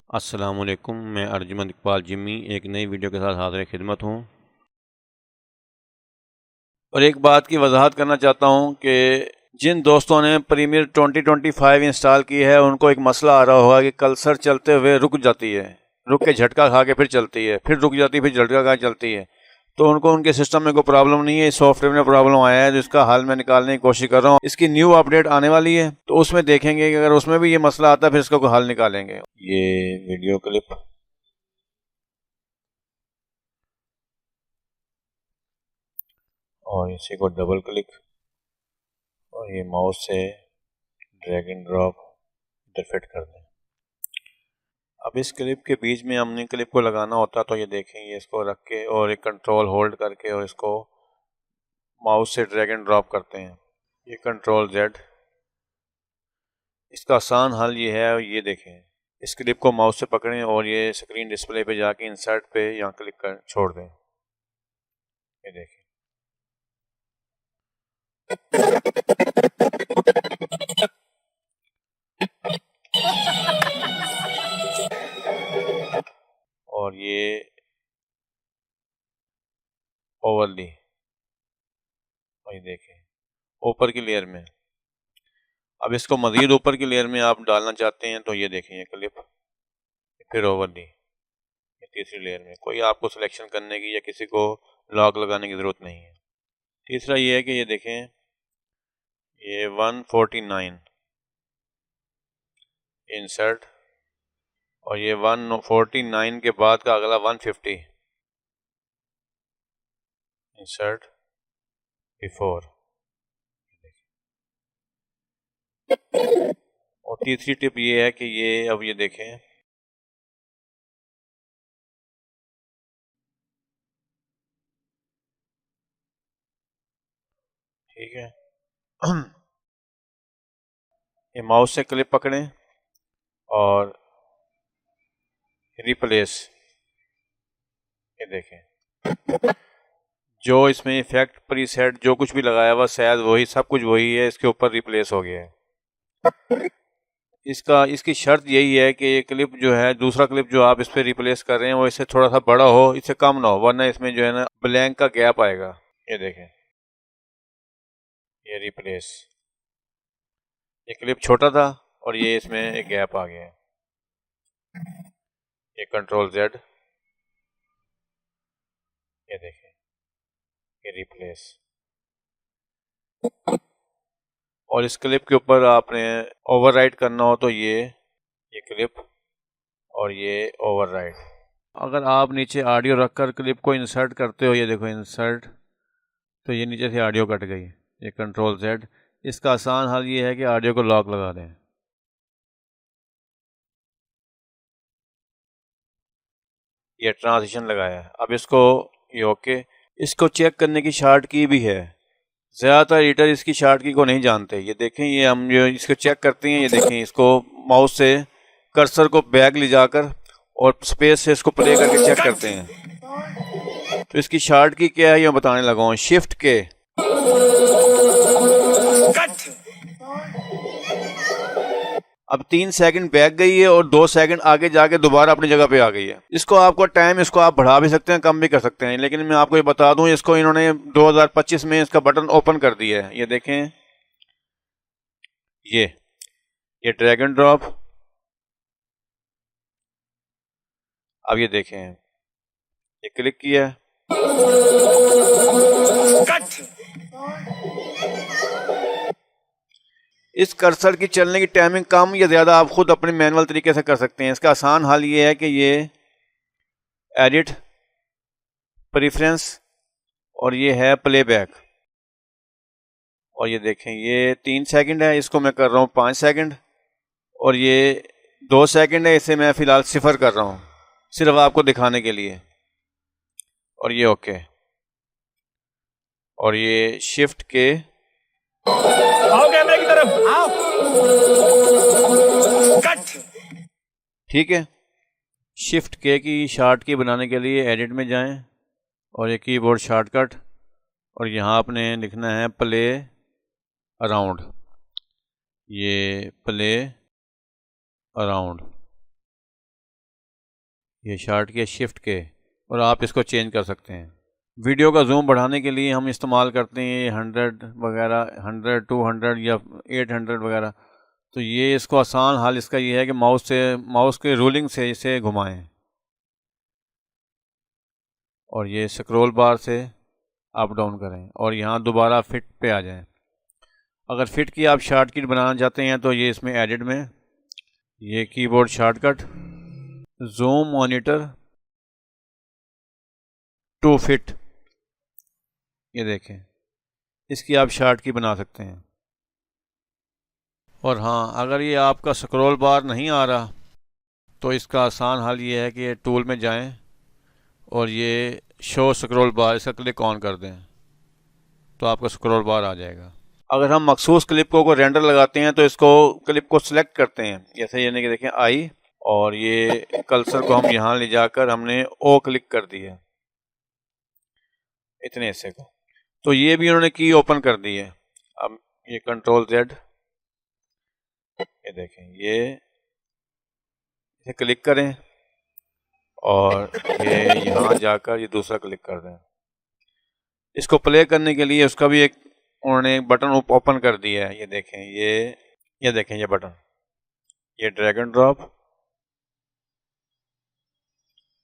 अस्सलामुअलैकुम, मैं अर्जुमंद इकबाल जिम्मी एक नई वीडियो के साथ हाज़िर खिदमत हूँ। और एक बात की वजाहत करना चाहता हूँ कि जिन दोस्तों ने प्रीमियर 2025 इंस्टॉल की है उनको एक मसला आ रहा होगा कि कर्सर चलते हुए रुक जाती है, रुक के झटका खा के फिर चलती है, फिर रुक जाती है, फिर झटका खा के चलती है। तो उनको उनके सिस्टम में कोई प्रॉब्लम नहीं है, सॉफ्टवेयर में प्रॉब्लम आया है, जिसका हल मैं निकालने की कोशिश कर रहा हूँ। इसकी न्यू अपडेट आने वाली है तो उसमें देखेंगे कि अगर उसमें भी ये मसला आता है फिर इसका कोई हल निकालेंगे। ये वीडियो क्लिप और इसी को डबल क्लिक और ये माउस से ड्रैग एंड ड्रॉप इधर फिट कर दें। अब इस क्लिप के बीच में हमने क्लिप को लगाना होता तो ये देखेंगे, इसको रख के और एक कंट्रोल होल्ड करके और इसको माउस से ड्रैग एंड ड्रॉप करते हैं। ये कंट्रोल जेड। इसका आसान हल ये है, ये देखें, इस क्लिप को माउस से पकड़ें और ये स्क्रीन डिस्प्ले पे जाके इंसर्ट पे यहाँ क्लिक कर छोड़ दें। ये देखें, और ये ओवरली, और ये देखें ऊपर की लेयर में। अब इसको मज़ीद ऊपर की लेयर में आप डालना चाहते हैं तो ये देखें, ये क्लिप फिर ओवरली, ये तीसरी लेयर में। कोई आपको सिलेक्शन करने की या किसी को लॉक लगाने की ज़रूरत नहीं है। तीसरा ये है कि ये देखें, ये 149 इंसर्ट, और ये 149 के बाद का अगला 150 इंसर्ट बिफोर। और तीसरी टिप ये है कि ये अब ये देखें, ठीक है। ये माउस से क्लिप पकड़ें और रिप्लेस, ये देखें, जो इसमें इफेक्ट प्रीसेट जो कुछ भी लगाया हुआ शायद वही सब कुछ वही है, इसके ऊपर रिप्लेस हो गया है। इसकी शर्त यही है कि ये क्लिप जो है, दूसरा क्लिप जो आप इस पर रिप्लेस कर रहे हैं वो इससे थोड़ा सा बड़ा हो, इससे कम ना हो, वरना इसमें जो है ना ब्लैंक का गैप आएगा। ये देखें, ये रिप्लेस, ये क्लिप छोटा था और ये इसमें एक गैप आ गया है। ये कंट्रोल जेड, ये देखें, ये रिप्लेस। और इस क्लिप के ऊपर आपने ओवरराइट करना हो तो ये क्लिप और ये ओवरराइट। अगर आप नीचे ऑडियो रखकर क्लिप को इंसर्ट करते हो, ये देखो इंसर्ट, तो ये नीचे से ऑडियो कट गई। ये कंट्रोल जेड। इसका आसान हल ये है कि ऑडियो को लॉक लगा दें। ये ट्रांजिशन लगाया है। अब इसको ये ओके। इसको चेक करने की शार्ट की भी है, ज़्यादातर एडिटर इसकी शार्ट की को नहीं जानते। ये देखें, ये हम जो इसको चेक करते हैं, ये देखें, इसको माउस से कर्सर को बैक ले जाकर और स्पेस से इसको प्ले करके चेक करते हैं। तो इसकी शार्ट की क्या है ये बताने लगा हूँ। शिफ्ट के, अब 3 सेकंड बैक गई है और 2 सेकंड आगे जाके दोबारा अपनी जगह पे आ गई है। इसको आपको टाइम, इसको आप बढ़ा भी सकते हैं, कम भी कर सकते हैं, लेकिन मैं आपको ये बता दूं, इसको इन्होंने 2025 में इसका बटन ओपन कर दिया है। ये देखें, ये ड्रैग एंड ड्रॉप। अब ये देखें, ये क्लिक किया, इस कर्सर की चलने की टाइमिंग कम या ज़्यादा आप खुद अपने मैनुअल तरीके से कर सकते हैं। इसका आसान हल ये है कि ये एडिट, प्रेफरेंस, और ये है प्लेबैक। और ये देखें, ये 3 सेकंड है, इसको मैं कर रहा हूँ 5 सेकंड, और ये 2 सेकंड है, इसे मैं फ़िलहाल 0 कर रहा हूँ सिर्फ आपको दिखाने के लिए। और ये ओके, और ये शिफ्ट के, आओ कैमरे की तरफ आओ, कट, ठीक है। शिफ्ट के की शार्ट की बनाने के लिए एडिट में जाएं और ये कीबोर्ड शॉर्टकट, और यहाँ आपने लिखना है प्ले अराउंड, ये प्ले अराउंड। ये शार्ट के शिफ्ट के, और आप इसको चेंज कर सकते हैं। वीडियो का जूम बढ़ाने के लिए हम इस्तेमाल करते हैं 100 वगैरह, 100, 200 या 800 वगैरह। तो ये इसको आसान हाल इसका ये है कि माउस के रूलिंग से इसे घुमाएं और ये स्क्रॉल बार से अप डाउन करें और यहाँ दोबारा फिट पे आ जाएं। अगर फिट की आप शॉर्टकट बनाना चाहते हैं तो ये इसमें एडिट में ये keyboard shortcut zoom monitor to fit, ये देखें, इसकी आप शॉर्टकट बना सकते हैं। और हाँ, अगर ये आपका स्क्रॉल बार नहीं आ रहा तो इसका आसान हल ये है कि टूल में जाएं और ये शो स्क्रॉल बार, इसका क्लिक ऑन कर दें तो आपका स्क्रॉल बार आ जाएगा। अगर हम मखसूस क्लिप को रेंडर लगाते हैं तो इसको क्लिप को सिलेक्ट करते हैं, जैसे यानी कि देखें आई, और ये कर्सर को हम यहाँ ले जाकर हमने ओ क्लिक कर दिया इतने हिस्से को, तो ये भी उन्होंने की ओपन कर दी है। अब ये कंट्रोल जेड, ये देखें, ये इसे क्लिक करें और ये यहाँ जाकर ये दूसरा क्लिक कर दें। इसको प्ले करने के लिए उसका भी एक उन्होंने बटन ओपन कर दिया है, ये देखें, ये देखें, ये बटन, ये ड्रैग एंड ड्रॉप,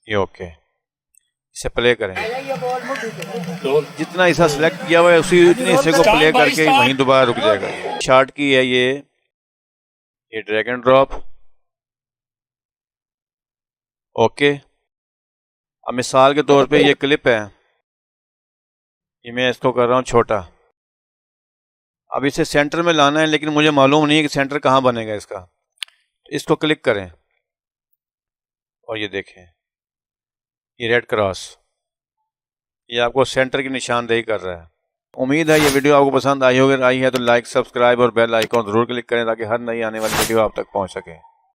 ये ओके, इसे प्ले करें। तो जितना हिस्सा सेलेक्ट किया हुआ है उसी उतने हिस्से को प्ले करके वहीं दोबारा रुक जाएगा। शार्ट की है ये ड्रैग एंड ड्रॉप, ओके। अब मिसाल के तौर पे ये क्लिप है, ये मैं इसको कर रहा हूँ छोटा। अब इसे सेंटर में लाना है, लेकिन मुझे मालूम नहीं है कि सेंटर कहाँ बनेगा इसका। इसको क्लिक करें और ये देखें, ये रेड क्रॉस, ये आपको सेंटर की निशानदेही कर रहा है। उम्मीद है ये वीडियो आपको पसंद आई होगी। आई है तो लाइक, सब्सक्राइब और बेल आइकॉन जरूर क्लिक करें ताकि हर नई आने वाली वीडियो आप तक पहुंच सके।